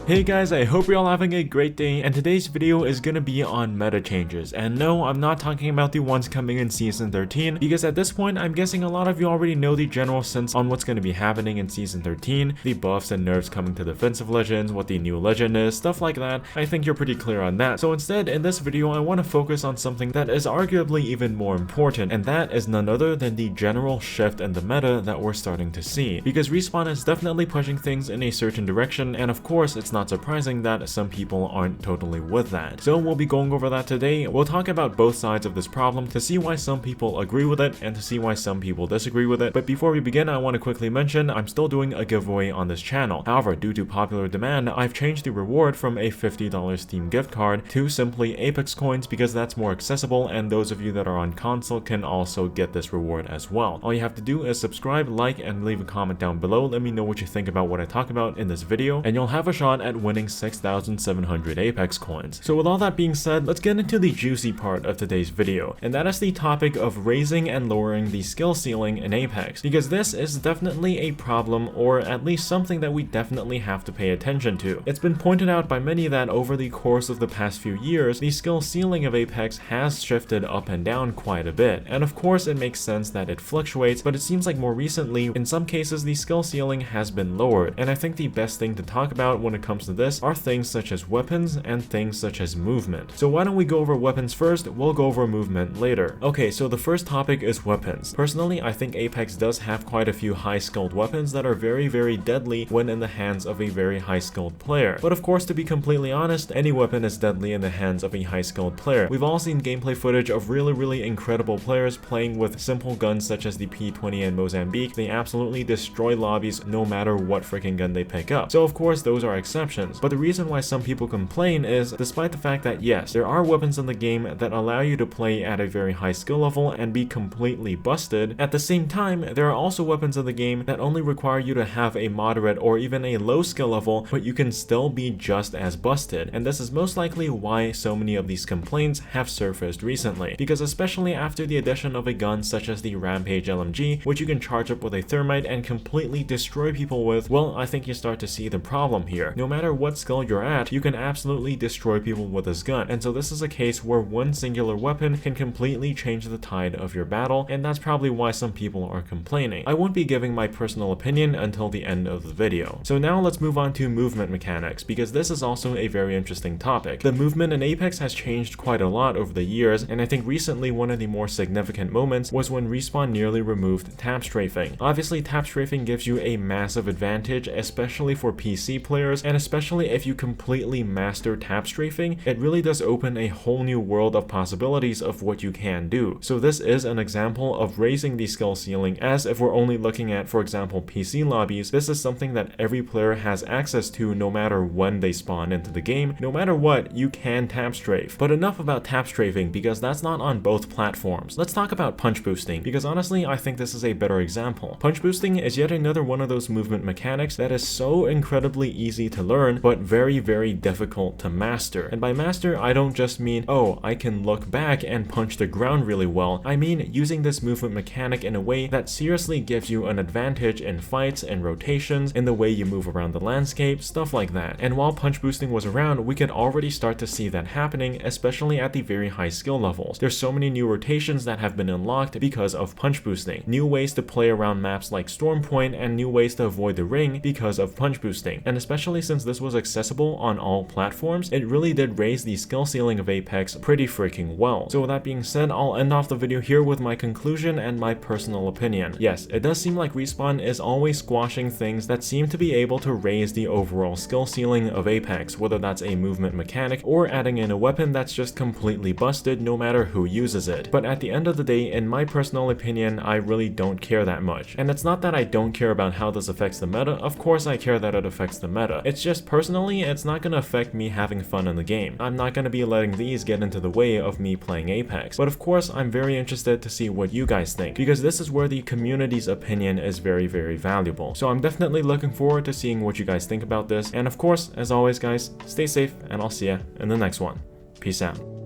Hey guys, I hope you're all having a great day, and today's video is gonna be on meta changes. And no, I'm not talking about the ones coming in Season 13, because at this point, I'm guessing a lot of you already know the general sense on what's gonna be happening in Season 13, the buffs and nerfs coming to defensive legends, what the new legend is, stuff like that. I think you're pretty clear on that. So instead, in this video, I want to focus on something that is arguably even more important, and that is none other than the general shift in the meta that we're starting to see. Because Respawn is definitely pushing things in a certain direction, and of course, it's not surprising that some people aren't totally with that. So we'll be going over that today. We'll talk about both sides of this problem to see why some people agree with it and to see why some people disagree with it. But before we begin, I want to quickly mention I'm still doing a giveaway on this channel. However, due to popular demand, I've changed the reward from a $50 Steam gift card to simply Apex coins because that's more accessible, and those of you that are on console can also get this reward as well. All you have to do is subscribe, like, and leave a comment down below. Let me know what you think about what I talk about in this video, and you'll have a shot at winning 6,700 Apex coins. So with all that being said, let's get into the juicy part of today's video, and that is the topic of raising and lowering the skill ceiling in Apex, because this is definitely a problem, or at least something that we definitely have to pay attention to. It's been pointed out by many that over the course of the past few years, the skill ceiling of Apex has shifted up and down quite a bit, and of course it makes sense that it fluctuates, but it seems like more recently, in some cases, the skill ceiling has been lowered, and I think the best thing to talk about when it comes to this are things such as weapons and things such as movement. So why don't we go over weapons first, we'll go over movement later. Okay, so the first topic is weapons. Personally, I think Apex does have quite a few high-skilled weapons that are very deadly when in the hands of a very high-skilled player. But of course, to be completely honest, any weapon is deadly in the hands of a high-skilled player. We've all seen gameplay footage of really incredible players playing with simple guns such as the P20 and Mozambique. They absolutely destroy lobbies no matter what freaking gun they pick up. So of course, those are exceptions. But the reason why some people complain is, despite the fact that yes, there are weapons in the game that allow you to play at a very high skill level and be completely busted, at the same time, there are also weapons in the game that only require you to have a moderate or even a low skill level, but you can still be just as busted. And this is most likely why so many of these complaints have surfaced recently, because especially after the addition of a gun such as the Rampage LMG, which you can charge up with a thermite and completely destroy people with, well, I think you start to see the problem here. No matter what skill you're at, you can absolutely destroy people with this gun, and so this is a case where one singular weapon can completely change the tide of your battle, and that's probably why some people are complaining. I won't be giving my personal opinion until the end of the video. So now let's move on to movement mechanics, because this is also a very interesting topic. The movement in Apex has changed quite a lot over the years, and I think recently one of the more significant moments was when Respawn nearly removed tap strafing. Obviously, tap strafing gives you a massive advantage, especially for PC players, and especially if you completely master tap strafing, it really does open a whole new world of possibilities of what you can do. So this is an example of raising the skill ceiling, as if we're only looking at, for example, PC lobbies, this is something that every player has access to no matter when they spawn into the game. No matter what, you can tap strafe. But enough about tap strafing, because that's not on both platforms. Let's talk about punch boosting, because honestly, I think this is a better example. Punch boosting is yet another one of those movement mechanics that is so incredibly easy to learn, but very difficult to master. And by master, I don't just mean, oh, I can look back and punch the ground really well. I mean using this movement mechanic in a way that seriously gives you an advantage in fights and rotations, in the way you move around the landscape, stuff like that. And while punch boosting was around, we could already start to see that happening, especially at the very high skill levels. There's so many new rotations that have been unlocked because of punch boosting. New ways to play around maps like Storm Point, and new ways to avoid the ring because of punch boosting. And especially since this was accessible on all platforms, it really did raise the skill ceiling of Apex pretty freaking well. So with that being said, I'll end off the video here with my conclusion and my personal opinion. Yes, it does seem like Respawn is always squashing things that seem to be able to raise the overall skill ceiling of Apex, whether that's a movement mechanic or adding in a weapon that's just completely busted no matter who uses it. But at the end of the day, in my personal opinion, I really don't care that much. And it's not that I don't care about how this affects the meta, of course I care that it affects the meta. It's just personally, it's not gonna affect me having fun in the game. I'm not gonna be letting these get into the way of me playing Apex. But of course, I'm very interested to see what you guys think, because this is where the community's opinion is very valuable. So I'm definitely looking forward to seeing what you guys think about this. And of course, as always guys, stay safe, and I'll see ya in the next one. Peace out.